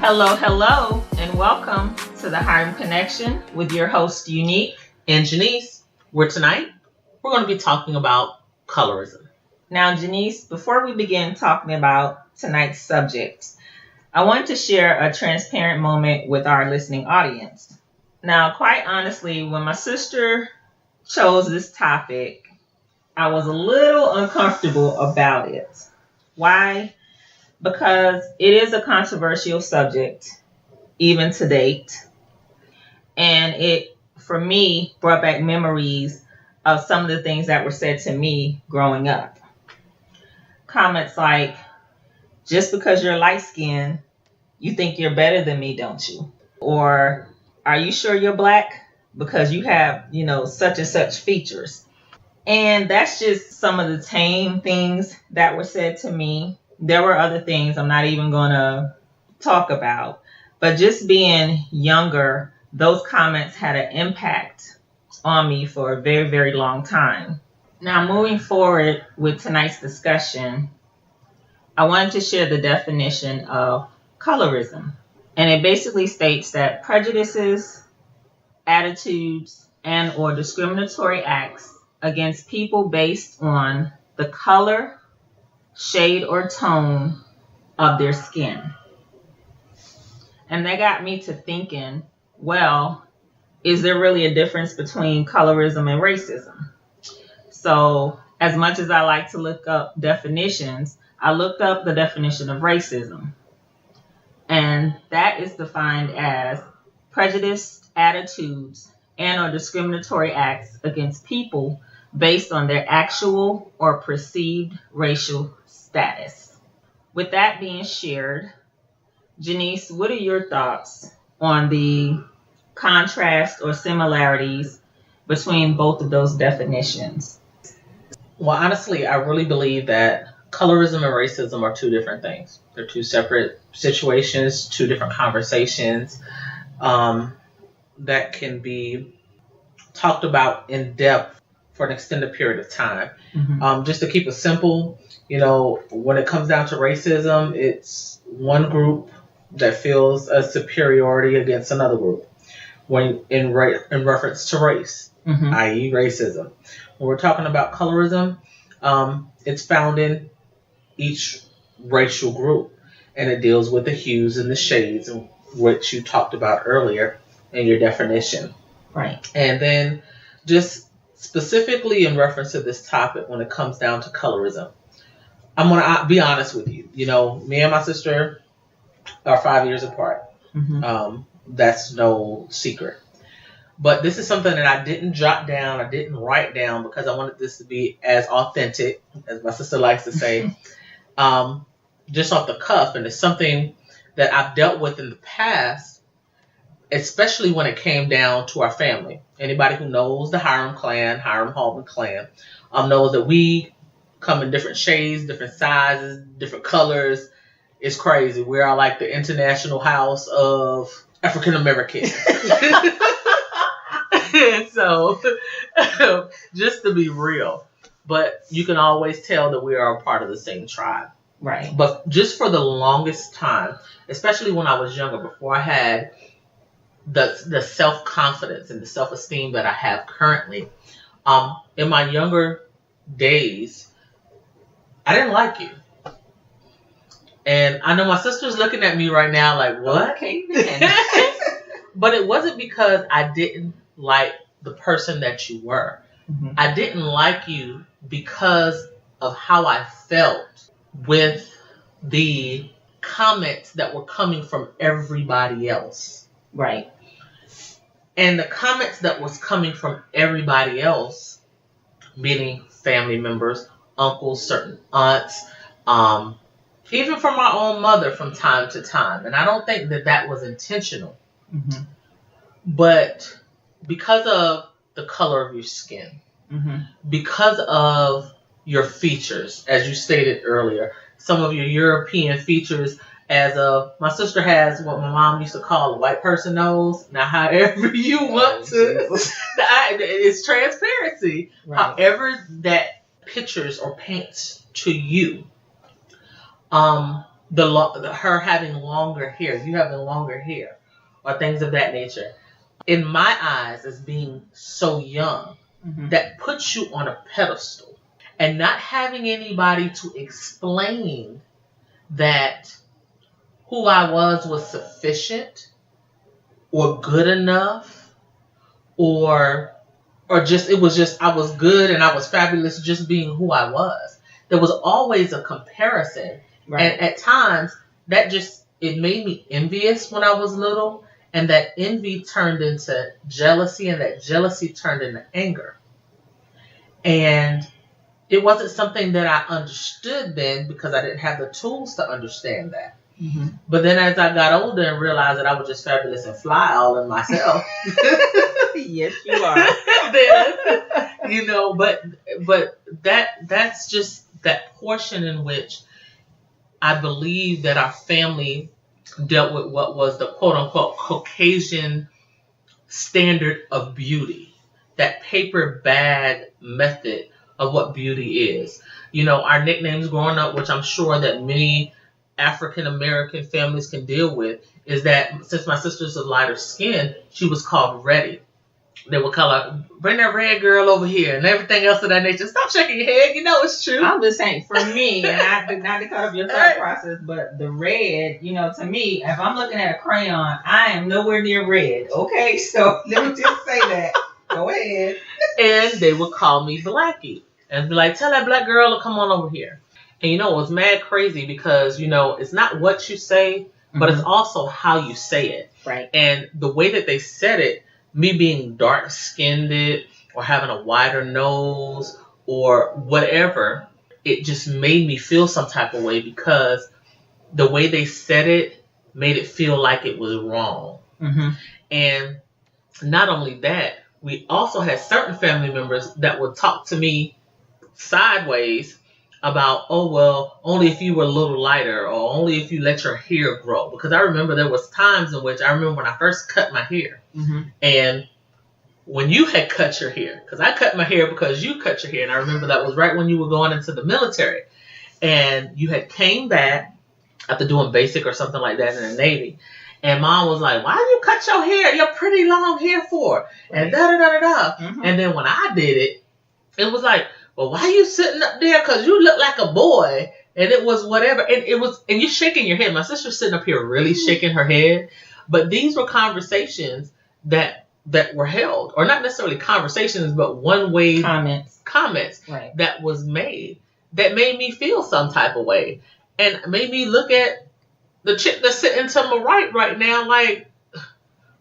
Hello, hello, and welcome to the Hiram Connection with your host, Unique and Janice, where tonight we're going to be talking about colorism. Now, Janice, before we begin talking about tonight's subject, I want to share a transparent moment with our listening audience. Now, quite honestly, when my sister chose this topic, I was a little uncomfortable about it. Why? Because it is a controversial subject, even to date. And it, for me, brought back memories of some of the things that were said to me growing up. Comments like, just because you're light-skinned, you think you're better than me, don't you? Or, are you sure you're black? Because you have, such and such features. And that's just some of the tame things that were said to me. There were other things I'm not even going to talk about. But just being younger, those comments had an impact on me for a very, very long time. Now, moving forward with tonight's discussion, I wanted to share the definition of colorism. And it basically states that prejudices, attitudes, and or discriminatory acts against people based on the color, shade, or tone of their skin. And that got me to thinking, well, is there really a difference between colorism and racism? So as much as I like to look up definitions, I looked up the definition of racism. And that is defined as prejudiced attitudes and or discriminatory acts against people based on their actual or perceived racial status. With that being shared, Janice, what are your thoughts on the contrast or similarities between both of those definitions? Well, honestly, I really believe that colorism and racism are two different things. They're two separate situations, two different conversations that can be talked about in depth for an extended period of time. Mm-hmm. Just to keep it simple, when it comes down to racism, it's one group that feels a superiority against another group when in reference to race, mm-hmm. i.e. racism. When we're talking about colorism, it's found in each racial group, and it deals with the hues and the shades, which you talked about earlier in your definition. Right. And then just specifically in reference to this topic, when it comes down to colorism, I'm going to be honest with you. Me and my sister are 5 years apart. Mm-hmm. That's no secret. But this is something that I didn't jot down, I didn't write down, because I wanted this to be as authentic, as my sister likes to say, just off the cuff. And it's something that I've dealt with in the past, especially when it came down to our family. Anybody who knows the Hiram Hallman clan, knows that we come in different shades, different sizes, different colors. It's crazy. We are like the international house of African Americans. So, just to be real, but you can always tell that we are a part of the same tribe. Right. But just for the longest time, especially when I was younger, before I had the self-confidence and the self-esteem that I have currently, in my younger days, I didn't like you. And I know my sister's looking at me right now like, what? Okay. But it wasn't because I didn't like the person that you were. Mm-hmm. I didn't like you because of how I felt with the comments that were coming from everybody else. Right. And the comments that was coming from everybody else, meaning family members, uncles, certain aunts, even from my own mother from time to time. And I don't think that was intentional. Mm-hmm. But because of the color of your skin, mm-hmm. because of your features, as you stated earlier, some of your European features, my sister has what my mom used to call a white person nose. Now, however you want to, it's transparency. Right. However that pictures or paints to you, her having longer hair, you having longer hair, or things of that nature. In my eyes, as being so young, that puts you on a pedestal, and not having anybody to explain that who I was sufficient or good enough, or just it was just I was good and I was fabulous just being who I was. There was always a comparison. Right. And at times that it made me envious when I was little, and that envy turned into jealousy, and that jealousy turned into anger. And it wasn't something that I understood then because I didn't have the tools to understand that. But then as I got older and realized that I was just fabulous and fly all in myself. Yes, you are. Then, but that's just that portion in which I believe that our family dealt with what was the quote unquote Caucasian standard of beauty, that paper bag method of what beauty is. Our nicknames growing up, which I'm sure that many African American families can deal with, is that since my sister's of lighter skin, she was called Reddy. They would call her, bring that red girl over here, and everything else of that nature. Stop shaking your head. It's true. I'm just saying, for me, and not to cut off your thought process, but the red, to me, if I'm looking at a crayon, I am nowhere near red. Okay, so let me just say that. Go ahead. And they would call me Blackie and be like, tell that black girl to come on over here. And it was mad crazy because, it's not what you say, but it's also how you say it. Right. And the way that they said it, me being dark-skinned or having a wider nose or whatever, it just made me feel some type of way because the way they said it made it feel like it was wrong. And not only that, we also had certain family members that would talk to me sideways about, oh, well, only if you were a little lighter or only if you let your hair grow. Because I remember there was times in which I remember when I first cut my hair. And when you had cut your hair, because I cut my hair because you cut your hair. And I remember that was right when you were going into the military. And you had came back after doing basic or something like that in the Navy. And Mom was like, why do you cut your hair, your pretty long hair for? And da-da-da-da-da. And then when I did it, it was like, well, why are you sitting up there? Because you look like a boy. And it was whatever. And you're shaking your head. My sister's sitting up here really shaking her head. But these were conversations that were held. Or not necessarily conversations, but one-way comments right. that was made. That made me feel some type of way. And made me look at the chick that's sitting to my right now like,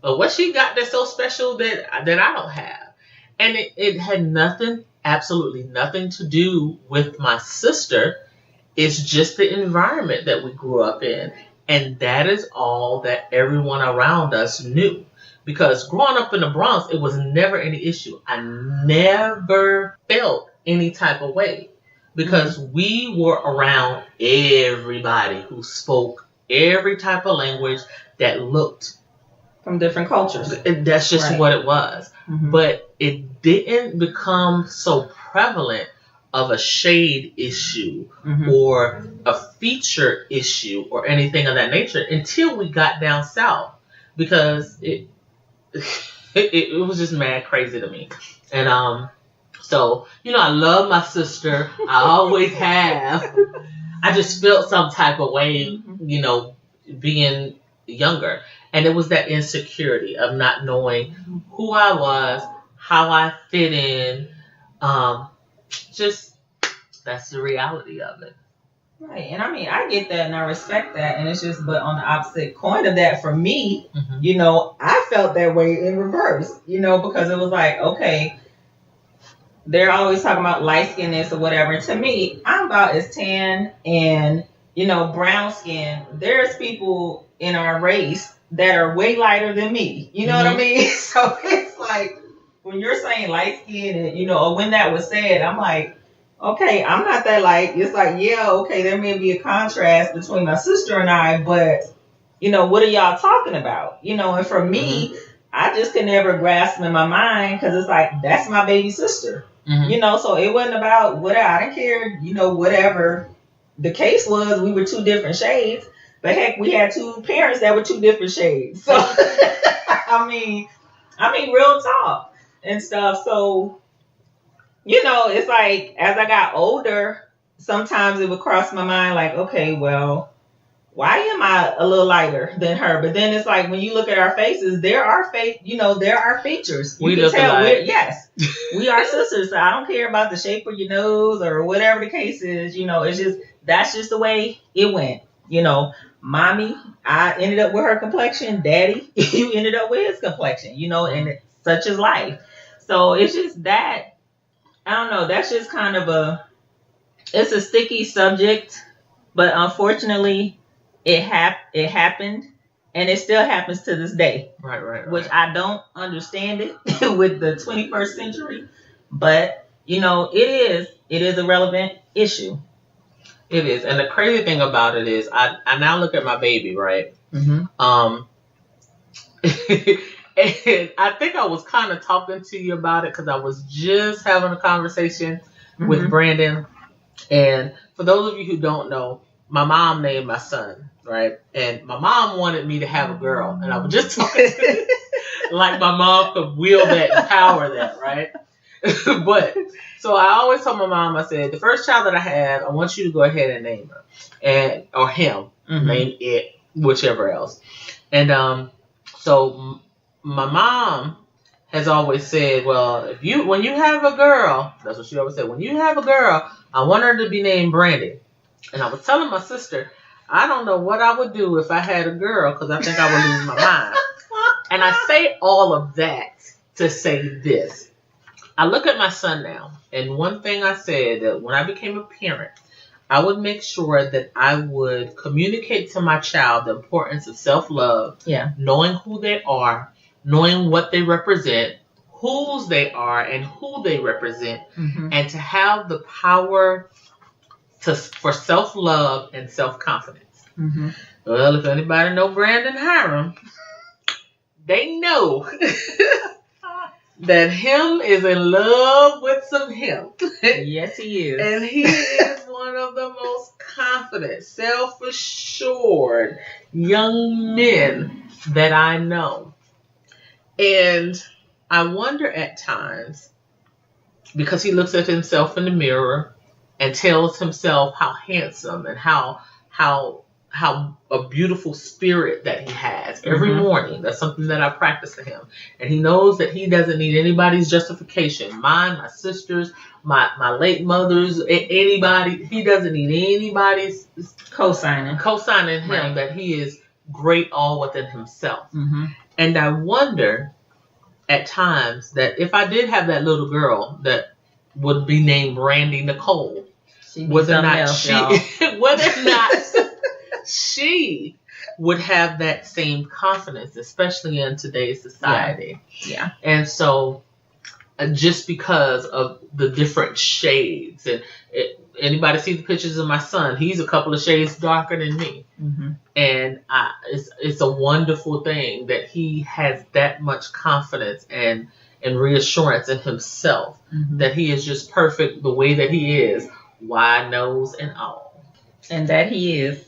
well, what she got that's so special that I don't have. And it had absolutely nothing to do with my sister. It's just the environment that we grew up in. And that is all that everyone around us knew. Because growing up in the Bronx, it was never any issue. I never felt any type of way. Because we were around everybody who spoke every type of language that looked from different cultures. And that's just what it was. But it didn't become so prevalent of a shade issue or a feature issue or anything of that nature until we got down south, because it was just mad crazy to me. And so I love my sister. I always have. I just felt some type of way, being younger. And it was that insecurity of not knowing who I was, how I fit in. Just, that's the reality of it. Right. And I get that and I respect that. And it's just, but on the opposite coin of that, for me, I felt that way in reverse, because it was like, okay, they're always talking about light skinness or whatever. To me, I'm about as tan and, brown skin. There's people in our race that are way lighter than me. You know what I mean? So it's like, when you're saying light skin and, or when that was said, I'm like, okay, I'm not that light. It's like, yeah, okay, there may be a contrast between my sister and I, but, what are y'all talking about? And for me, I just could never grasp in my mind, because it's like, that's my baby sister. So it wasn't about whatever. I didn't care, whatever the case was we were two different shades, but heck, we had two parents that were two different shades. So I mean, real talk and stuff. So, it's like as I got older, sometimes it would cross my mind like, okay, well, why am I a little lighter than her? But then it's like when you look at our faces, there are features. You can tell yes, we are sisters. So I don't care about the shape of your nose or whatever the case is. That's just the way it went. Mommy, I ended up with her complexion. Daddy, you ended up with his complexion. And such is life. So it's just that, I don't know. That's just kind of it's a sticky subject, but unfortunately, it happened, and it still happens to this day. Right. Which I don't understand it with the 21st century, but it is a relevant issue. It is, and the crazy thing about it is, I now look at my baby, right? Mm-hmm. And I think I was kind of talking to you about it because I was just having a conversation with Brandon. And for those of you who don't know, my mom named my son, right? And my mom wanted me to have a girl. And I was just talking to like my mom could wield that and power that, right? But so I always told my mom, I said, the first child that I have, I want you to go ahead and name her or him, name it, whichever else. And so my mom has always said, well, when you have a girl, that's what she always said, when you have a girl, I want her to be named Brandy. And I was telling my sister, I don't know what I would do if I had a girl because I think I would lose my mind. And I say all of that to say this. I look at my son now, and one thing I said that when I became a parent, I would make sure that I would communicate to my child the importance of self-love, knowing who they are, knowing what they represent, whose they are, and who they represent, and to have the power for self-love and self-confidence. Well, if anybody know Brandon Hiram, they know that him is in love with some him. Yes, he is. And he is one of the most confident, self-assured young men that I know. And I wonder at times, because he looks at himself in the mirror and tells himself how handsome and how a beautiful spirit that he has every morning. That's something that I practice to him. And he knows that he doesn't need anybody's justification. Mine, my sisters, my late mother's, anybody. He doesn't need anybody's co-signing him that he is great all within himself. And I wonder at times that if I did have that little girl that would be named Brandy Nicole, whether or not she would have that same confidence, especially in today's society. Yeah. And so just because of the different shades, and anybody see the pictures of my son, he's a couple of shades darker than me. And it's a wonderful thing that he has that much confidence and reassurance in himself that he is just perfect the way that he is, wide nose and all. And that he is.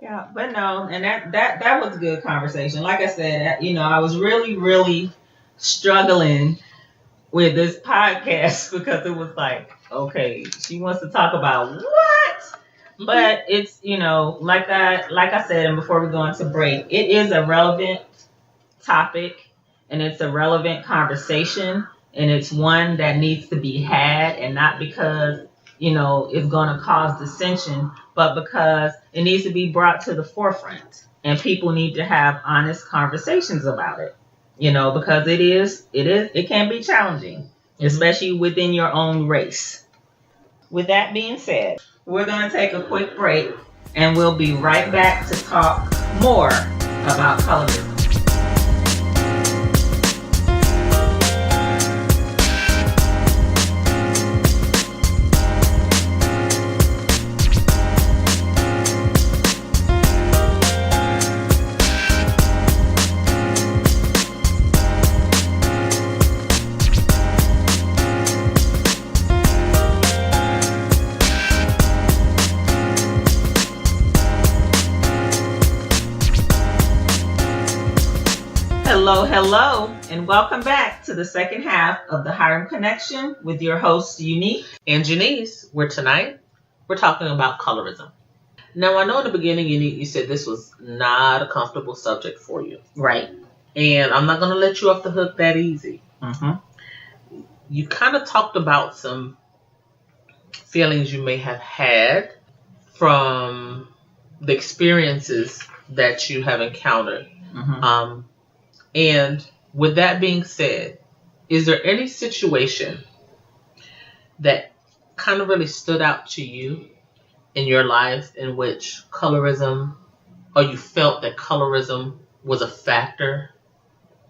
Yeah, but no, and that was a good conversation. Like I said, I was really, really struggling with this podcast because it was like, okay, she wants to talk about what? But it's, like I said, and before we go into break, it is a relevant topic and it's a relevant conversation, and it's one that needs to be had, and not because it's going to cause dissension, but because it needs to be brought to the forefront, and people need to have honest conversations about it. Because it can be challenging, especially within your own race. With that being said, we're going to take a quick break, and we'll be right back to talk more about colorism. Hello, hello, and welcome back to the second half of the Hiram Connection with your hosts, Unique and Janice, where tonight we're talking about colorism. Now, I know in the beginning, Unique, you said this was not a comfortable subject for you. Right. And I'm not going to let you off the hook that easy. Mm-hmm. You kind of talked about some feelings you may have had from the experiences that you have encountered. Mm-hmm. And with that being said, is there any situation that kind of really stood out to you in your life in which colorism, or you felt that colorism was a factor?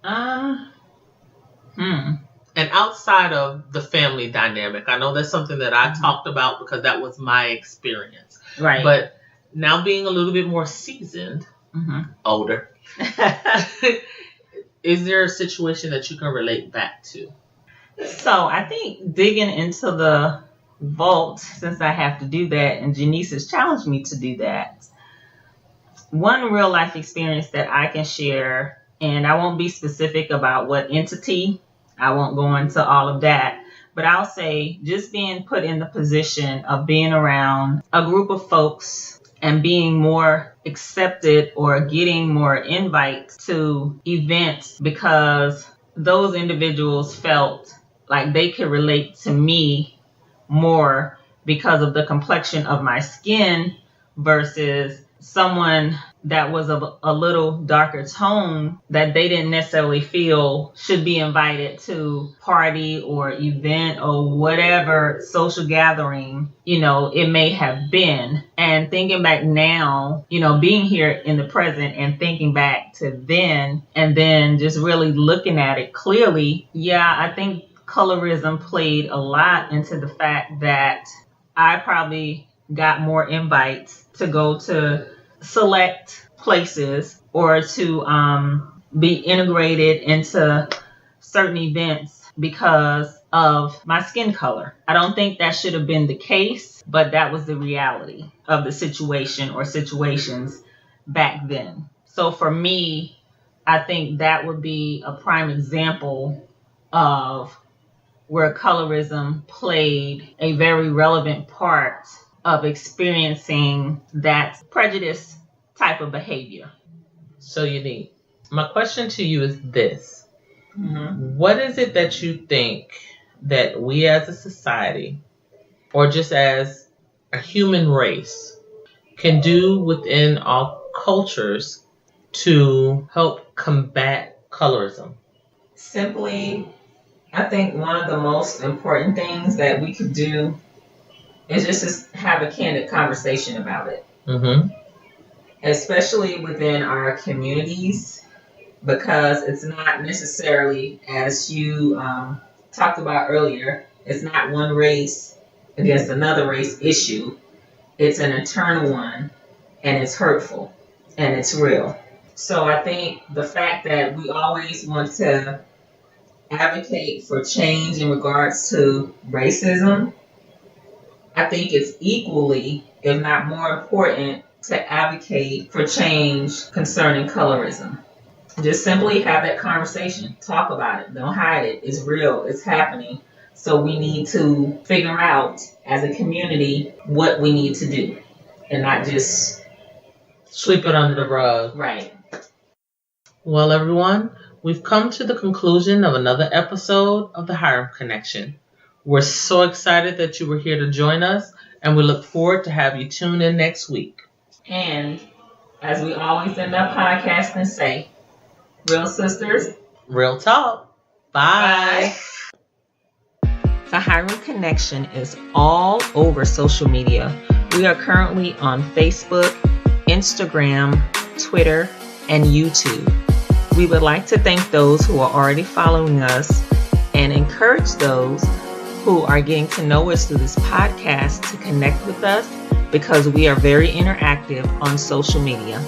And outside of the family dynamic, I know that's something that I talked about because that was my experience. Right. But now being a little bit more seasoned, older, is there a situation that you can relate back to? So I think digging into the vault, since I have to do that, and Janice has challenged me to do that, one real life experience that I can share, and I won't be specific about what entity, I won't go into all of that, but I'll say just being put in the position of being around a group of folks and being more accepted or getting more invites to events because those individuals felt like they could relate to me more because of the complexion of my skin versus someone that was of a little darker tone that they didn't necessarily feel should be invited to party or event or whatever social gathering, it may have been. And thinking back now, being here in the present and thinking back to then and then just really looking at it clearly, I think colorism played a lot into the fact that I probably got more invites to go to select places or to be integrated into certain events because of my skin color. I don't think that should have been the case, but that was the reality of the situation or situations back then. So for me, I think that would be a prime example of where colorism played a very relevant part of experiencing that prejudice type of behavior. So Unique, my question to you is this. What is it that you think that we as a society, or just as a human race, can do within our cultures to help combat colorism? Simply, I think one of the most important things that we could do is just to have a candid conversation about it. Especially within our communities, because it's not necessarily, as you talked about earlier, it's not one race against another race issue. It's an internal one, and it's hurtful, and it's real. So I think the fact that we always want to advocate for change in regards to racism, I think it's equally, if not more important, to advocate for change concerning colorism. Just simply have that conversation. Talk about it. Don't hide it. It's real. It's happening. So we need to figure out as a community what we need to do and not just sweep it under the rug. Right. Well, everyone, we've come to the conclusion of another episode of the Hiram Connection. We're so excited that you were here to join us, and we look forward to have you tune in next week. And as we always end our podcast and say, real sisters, real talk. Bye. The Hiram Connection is all over social media. We are currently on Facebook, Instagram, Twitter, and YouTube. We would like to thank those who are already following us and encourage those who are getting to know us through this podcast to connect with us because we are very interactive on social media.